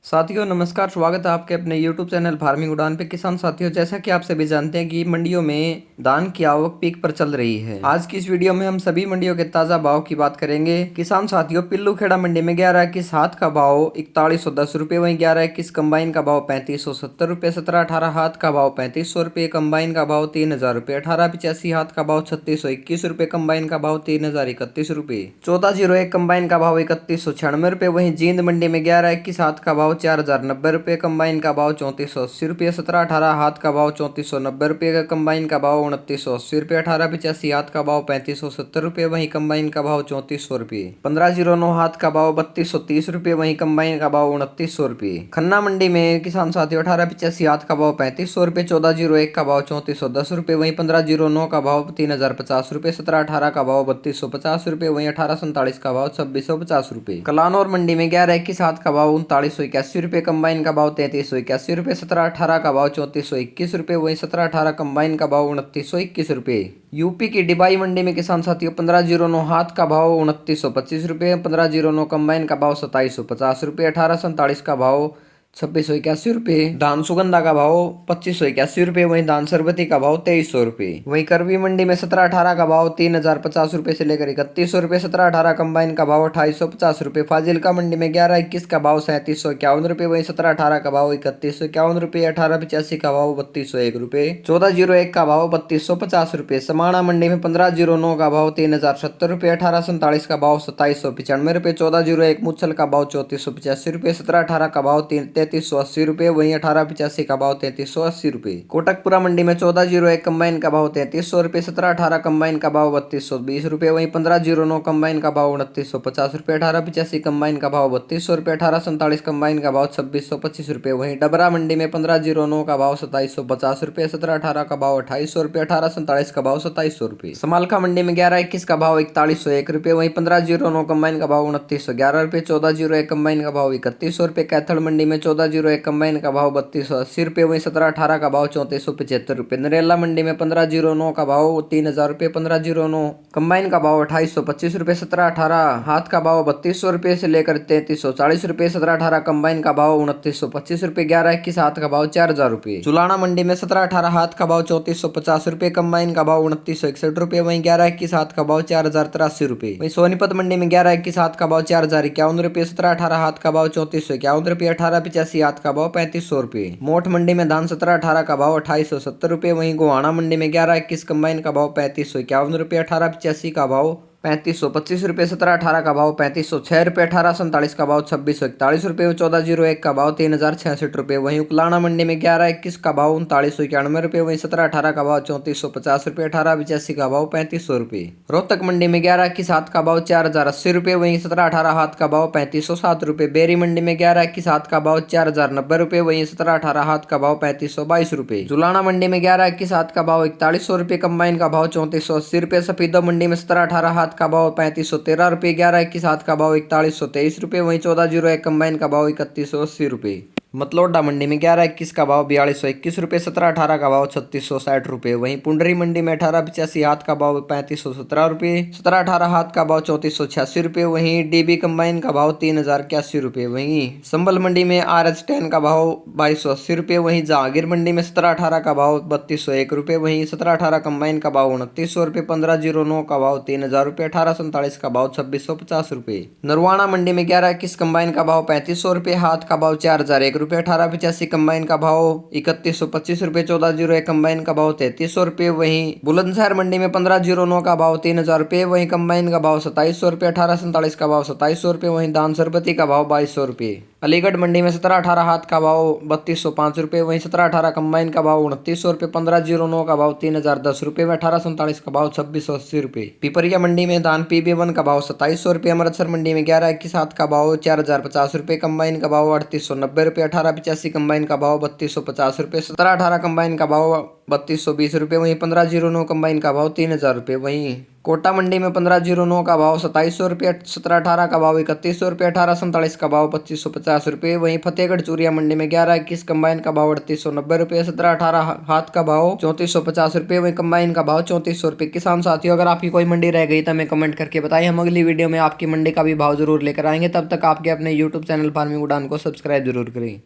साथियों नमस्कार, स्वागत है आपके अपने YouTube चैनल फार्मिंग उड़ान पे। किसान साथियों, जैसा कि आप सभी जानते हैं कि मंडियों में धान की आवक पीक पर चल रही है। आज की इस वीडियो में हम सभी मंडियों के ताजा भाव की बात करेंगे। किसान साथियों, पिल्लू खेड़ा मंडी में 11-21 हाथ का भाव 4110 रुपये, वहीं 11-21 कंबाइन का भाव 3570 रुपये, 17-18 हाथ का भाव 3500 रुपये, कंबाइन का भाव 3000 रुपये, 18-85 हाथ का भाव 3621 रुपये, कंबाइन का भाव 3031 रुपये, 1401 कंबाइन का भाव 3196 रुपये। वहीं जींद मंडी में 11-21 हाथ का भाव 4090 रुपये, कंबाइन का भाव 3480 रुपये, 17-18 हाथ का भाव 3490 रुपये, कंबाइन का भाव 2980 रुपये, 18-85 हाथ का भाव 3570 रुपये, वहीं कंबाइन का भाव 3400 रुपये, 1509 हाथ का भाव 3230 रुपये, वहीं कंबाइन का भाव 2900 रुपये। खन्ना मंडी में किसान साथियों 18-85 हाथ का भाव 3500 रुपये, 1401 का भाव 3410 रुपये, वहीं 1509 का भाव 3050 रुपये, 17-18 का भाव 3250 रुपये, वहीं 1847 का भाव 2650 रुपये। कलानौर मंडी में 11-21 हाथ का भाव 3981 रुपये, कंबाइन का भाव 3381 रुपये, 17-18 का भाव 3421 रुपये, वहीं 17-18 कंबाइन का भाव 2921 रुपये। यूपी की डिबाई मंडी में किसान साथियों 1509 हाथ का भाव 2925 रुपये, 1509 कंबाइन का भाव 2750 रुपये, 1847 का भाव 2681 रुपये। धान सुगंधा का भाव 2581 रुपये, वहीं धान सरबती का भाव 2300 रुपये। वहीं करवी मंडी में 17-18 का भाव 3050 रुपये से लेकर 3100 रुपये, 17-18 कंबाइन का भाव 2850 रुपये। फाजिल्का मंडी में 11-21 का भाव 3751 रुपये, वहीं 17-18 का भाव 3151 रुपये, 18-85 का भाव 3201 रुपये, 1401 का भाव 3250 रुपये। समाणा मंडी में 1509 का भाव 3070 रुपये, 1847 का भाव 2795 रुपये, 1401 मुच्छल का भाव 3485 रुपये, 17-18 का भाव 3380 रुपये, वहीं 1885 का भाव 3380 रुपये। कोटकपुरा मंडी में 1401 कंबाइन का भाव 3300 रुपये, 17-18 कंबाइन का भाव 3220 रुपये, वहीं 1509 कंबाइन का भाव 2950 रुपये, 1885 कंबाइन का भाव 3200 रुपये, 1847 कंबाइन का भाव 2625 रुपये। वहीं डबरा मंडी में 1509 का भाव 2750 रुपये, 17-18 का भाव 2800 रुपये, 1847 का भाव 2700 रुपये। समालखा मंडी में 11-21 का भाव 4101 रुपये, वहीं 1509 कंबाइन का भाव 2911 रुपये, 1401 कंबाइन का भाव 3100 रुपये। कैथल मंडी में 1401 कंबाइन का भाव 3280 रुपये, वहीं 17-18 का भाव 3475 रुपये। नरेला मंडी में 1509 का भाव 3000 रुपये, 1509 कंबाइन का भाव 2825 रुपये, 17-18 हाथ का भाव 3200 रुपये से लेकर 3340 रुपये, 17-18 कंबाइन का भाव 2925 रुपये, 11-21 हाथ का भाव 4000 रुपये। चुलाना मंडी में 17-18 हाथ का भाव 3450 रुपये, कंबाइन का भाव 2961 रुपये, वहीं 11-21 हाथ का भाव 4083 रुपये। वहीं सोनीपत मंडी में 11-21 हाथ का भाव 4051 रुपये, 17-18 हाथ का भाव 3451 रुपये, 18-85 हाथ का भाव 3500 रुपये। मोठ मंडी में धान 17-18 का भाव 2870 रुपये, वहीं गोहाना मंडी में 11-21 कंबाइन का भाव 3551 रुपये, 18-85 का भाव 3525 रुपये, 17-18 का भाव 3506 रुपये, 1847 का भाव 2641 रुपये, 1401 का भाव 3066 रुपये। वहीं उकलाना मंडी में 11-21 का भाव 3991 रुपये, वहीं 17-18 का भाव 3450 रुपये, 18-85 का भाव 3500 रुपये। रोहतक मंडी में 11-21 हाथ का भाव 4080 रुपये, वहीं 17-18 हाथ का भाव 3507 रुपये। बेरी मंडी में 11-21 हाथ का भाव 4090 रुपये, वहीं 17-18 हाथ का भाव 3522 रुपये। जुलाना मंडी में 11-21 हाथ का भाव 4100 रुपये, कंबाइन का भाव 3480 रुपये। सफीदो मंडी में 17-18 हाथ का भाव 3513 रुपये, 11-21 हाथ का भाव 4123 रुपये, वहीं 1401 कंबाइन का भाव 3180 रुपये। मतलोडा मंडी में 11-21 का भाव 4221 रुपये, 17-18 का भाव 3660 रुपये, वहीं पुंडरी मंडी में 18-85 हाथ का भाव 3517 रुपये, 17-18 हाथ का भाव 3486 रुपये, वहीं डीबी कंबाइन का भाव 3081 रुपये। वहीं संबल मंडी में RH10 का भाव 2280 रुपये, वहीं जहांगीर मंडी में 17-18 का भाव 3201 रुपये, वहीं 17-18 कंबाइन का भाव 2900 रुपये, 1509 का भाव 3000 रुपये, 1847 का भाव 2650 रुपये। नरवाना मंडी में 11-21 कंबाइन का भाव 3500 रुपये, हाथ का भाव 4001 रुपये, 18-85 कंबाइन का भाव 3125 रुपये, 1401 कंबाइन का भाव 3300 रुपये। वहीं बुलंदशहर मंडी में 1509 का भाव 3000 रुपये, वहीं कंबाइन का भाव 2700 रुपये, 1847 का भाव 2700 रुपये, वहीं दान सरबती का भाव 2200 रुपये। अलीगढ़ मंडी में 17-18 हाथ का भाव 3205 रुपये, वहीं 17-18 कंबाइन का भाव 2900 रुपये, 1509 का भाव 3010 रुपये, 1847 का भाव 2680 रुपये। पिपरिया मंडी में धान PB1 का भाव 2700 रुपये। अमृतसर मंडी में 11-21 हाथ का भाव 4050 रुपये, कंबाइन का भाव 3890 रुपये, 18-85 कंबाइन का भाव 3250 रुपये, 17-18 कंबाइन का भाव 3220 रुपये, वहीं 1509 कंबाइन का भाव 3000 रुपये। वहीं कोटा मंडी में 1509 का भाव 2700 रुपये, 1718 का भाव 3100 रुपये, 1847 का भाव 2550 रुपये। वहीं फतेहगढ़ चूरिया मंडी में 1121 कंबाइन का भाव 3890 रुपये, 1718 हाथ का भाव 3450 रुपये, वहीं कंबाइन का भाव 3400 रुपये। किसान साथियों, अगर आपकी कोई मंडी रह गई तो हमें कमेंट करके बताइए, हम अगली वीडियो में आपकी मंडी का भी भाव जरूर लेकर आएंगे। तब तक आपके अपने यूट्यूब चैनल फार्मिंग उड़ान को सब्सक्राइब जरूर करें।